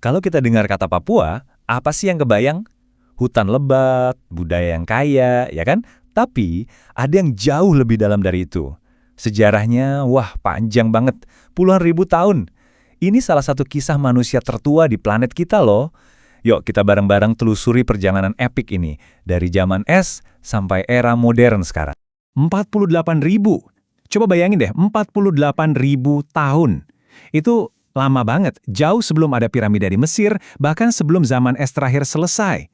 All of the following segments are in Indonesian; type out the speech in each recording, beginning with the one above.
Kalau kita dengar kata Papua, apa sih yang kebayang? Hutan lebat, budaya yang kaya, ya kan? Tapi ada yang jauh lebih dalam dari itu. Sejarahnya, wah panjang banget, puluhan ribu tahun. Ini salah satu kisah manusia tertua di planet kita loh. Yuk kita bareng-barang telusuri perjalanan epik ini, dari zaman es sampai era modern sekarang. 48.000. Coba bayangin deh, 48.000 tahun. Itu lama banget, jauh sebelum ada piramida di Mesir, bahkan sebelum zaman es terakhir selesai.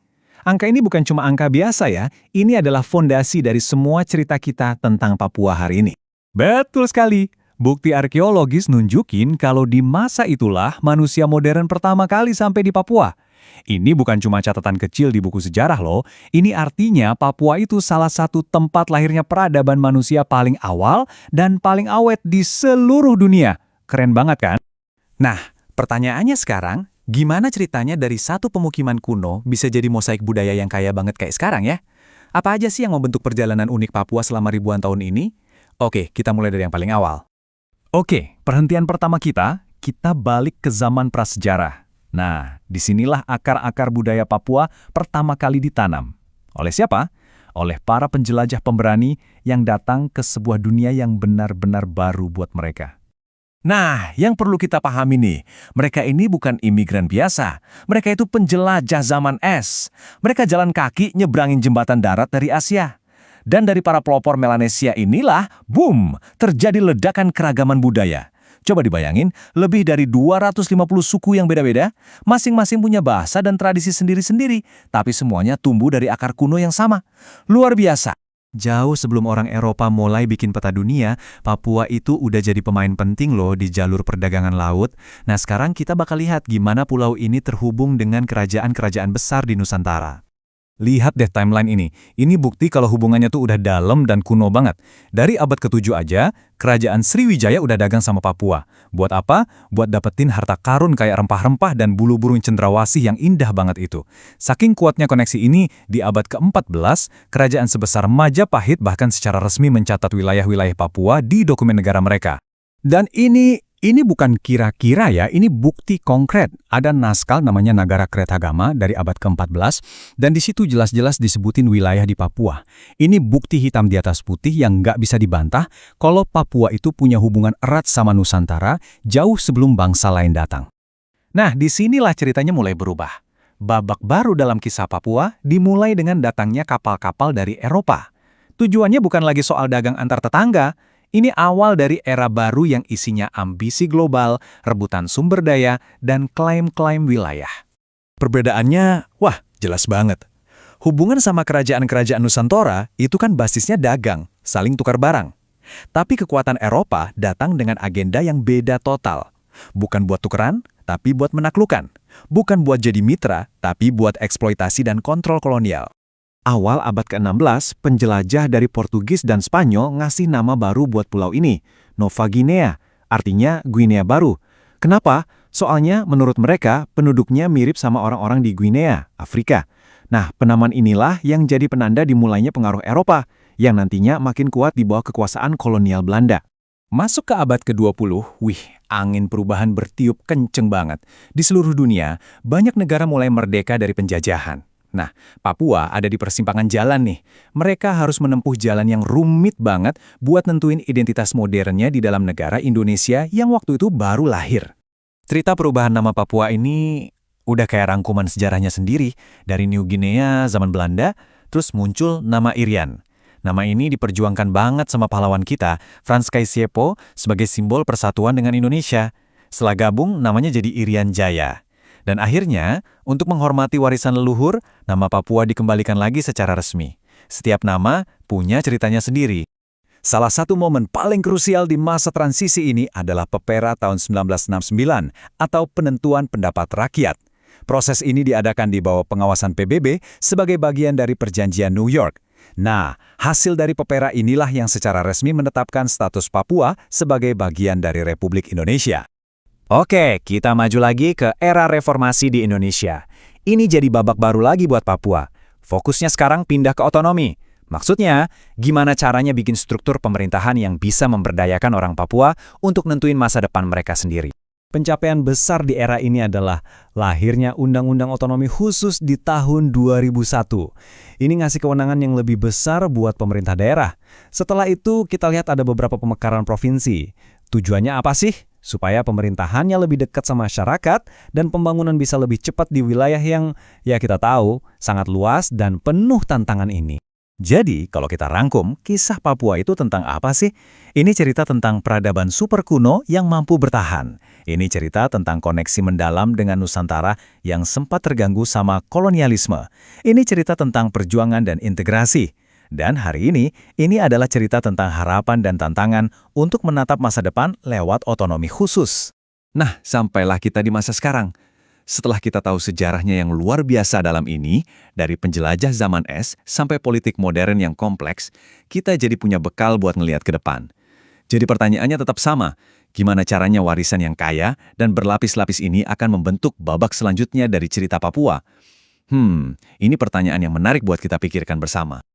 Angka ini bukan cuma angka biasa ya, ini adalah fondasi dari semua cerita kita tentang Papua hari ini. Betul sekali. Bukti arkeologis nunjukin kalau di masa itulah manusia modern pertama kali sampai di Papua. Ini bukan cuma catatan kecil di buku sejarah loh, ini artinya Papua itu salah satu tempat lahirnya peradaban manusia paling awal dan paling awet di seluruh dunia. Keren banget kan? Nah, pertanyaannya sekarang, gimana ceritanya dari satu pemukiman kuno bisa jadi mosaik budaya yang kaya banget kayak sekarang ya? Apa aja sih yang membentuk perjalanan unik Papua selama ribuan tahun ini? Oke, kita mulai dari yang paling awal. Oke, perhentian pertama kita balik ke zaman prasejarah. Nah, disinilah akar-akar budaya Papua pertama kali ditanam. Oleh siapa? Oleh para penjelajah pemberani yang datang ke sebuah dunia yang benar-benar baru buat mereka. Nah, yang perlu kita pahami nih, mereka ini bukan imigran biasa. Mereka itu penjelajah zaman es. Mereka jalan kaki nyebrangin jembatan darat dari Asia. Dan dari para pelopor Melanesia inilah, boom, terjadi ledakan keragaman budaya. Coba dibayangin, lebih dari 250 suku yang beda-beda, masing-masing punya bahasa dan tradisi sendiri-sendiri, tapi semuanya tumbuh dari akar kuno yang sama. Luar biasa. Jauh sebelum orang Eropa mulai bikin peta dunia, Papua itu udah jadi pemain penting loh di jalur perdagangan laut. Nah sekarang kita bakal lihat gimana pulau ini terhubung dengan kerajaan-kerajaan besar di Nusantara. Lihat deh timeline ini. Ini bukti kalau hubungannya tuh udah dalam dan kuno banget. Dari abad ke-7 aja, kerajaan Sriwijaya udah dagang sama Papua. Buat apa? Buat dapetin harta karun kayak rempah-rempah dan bulu burung cendrawasih yang indah banget itu. Saking kuatnya koneksi ini, di abad ke-14, kerajaan sebesar Majapahit bahkan secara resmi mencatat wilayah-wilayah Papua di dokumen negara mereka. Dan ini bukan kira-kira ya, ini bukti konkret. Ada naskah namanya Nagara Kretagama dari abad ke-14, dan di situ jelas-jelas disebutin wilayah di Papua. Ini bukti hitam di atas putih yang nggak bisa dibantah kalau Papua itu punya hubungan erat sama Nusantara jauh sebelum bangsa lain datang. Nah, disinilah ceritanya mulai berubah. Babak baru dalam kisah Papua dimulai dengan datangnya kapal-kapal dari Eropa. Tujuannya bukan lagi soal dagang antar tetangga. Ini awal dari era baru yang isinya ambisi global, rebutan sumber daya, dan klaim-klaim wilayah. Perbedaannya, wah, jelas banget. Hubungan sama kerajaan-kerajaan Nusantara itu kan basisnya dagang, saling tukar barang. Tapi kekuatan Eropa datang dengan agenda yang beda total. Bukan buat tukeran, tapi buat menaklukkan. Bukan buat jadi mitra, tapi buat eksploitasi dan kontrol kolonial. Awal abad ke-16, penjelajah dari Portugis dan Spanyol ngasih nama baru buat pulau ini, Nova Guinea, artinya Guinea Baru. Kenapa? Soalnya menurut mereka, penduduknya mirip sama orang-orang di Guinea, Afrika. Nah, penamaan inilah yang jadi penanda dimulainya pengaruh Eropa, yang nantinya makin kuat di bawah kekuasaan kolonial Belanda. Masuk ke abad ke-20, angin perubahan bertiup kenceng banget. Di seluruh dunia, banyak negara mulai merdeka dari penjajahan. Nah, Papua ada di persimpangan jalan nih. Mereka harus menempuh jalan yang rumit banget buat nentuin identitas modernnya di dalam negara Indonesia yang waktu itu baru lahir. Cerita perubahan nama Papua ini udah kayak rangkuman sejarahnya sendiri. Dari New Guinea zaman Belanda, terus muncul nama Irian. Nama ini diperjuangkan banget sama pahlawan kita, Frans Kaisiepo, sebagai simbol persatuan dengan Indonesia. Setelah gabung, namanya jadi Irian Jaya. Dan akhirnya, untuk menghormati warisan leluhur, nama Papua dikembalikan lagi secara resmi. Setiap nama punya ceritanya sendiri. Salah satu momen paling krusial di masa transisi ini adalah Pepera tahun 1969 atau penentuan pendapat rakyat. Proses ini diadakan di bawah pengawasan PBB sebagai bagian dari Perjanjian New York. Nah, hasil dari Pepera inilah yang secara resmi menetapkan status Papua sebagai bagian dari Republik Indonesia. Oke, kita maju lagi ke era reformasi di Indonesia. Ini jadi babak baru lagi buat Papua. Fokusnya sekarang pindah ke otonomi. Maksudnya, gimana caranya bikin struktur pemerintahan yang bisa memberdayakan orang Papua untuk nentuin masa depan mereka sendiri. Pencapaian besar di era ini adalah lahirnya Undang-Undang Otonomi Khusus di tahun 2001. Ini ngasih kewenangan yang lebih besar buat pemerintah daerah. Setelah itu, kita lihat ada beberapa pemekaran provinsi. Tujuannya apa sih? Supaya pemerintahannya lebih dekat sama masyarakat dan pembangunan bisa lebih cepat di wilayah yang, ya kita tahu, sangat luas dan penuh tantangan ini. Jadi, kalau kita rangkum, kisah Papua itu tentang apa sih? Ini cerita tentang peradaban super kuno yang mampu bertahan. Ini cerita tentang koneksi mendalam dengan Nusantara yang sempat terganggu sama kolonialisme. Ini cerita tentang perjuangan dan integrasi. Dan hari ini adalah cerita tentang harapan dan tantangan untuk menatap masa depan lewat otonomi khusus. Nah, sampailah kita di masa sekarang. Setelah kita tahu sejarahnya yang luar biasa dalam ini, dari penjelajah zaman es sampai politik modern yang kompleks, kita jadi punya bekal buat ngelihat ke depan. Jadi pertanyaannya tetap sama, gimana caranya warisan yang kaya dan berlapis-lapis ini akan membentuk babak selanjutnya dari cerita Papua? Ini pertanyaan yang menarik buat kita pikirkan bersama.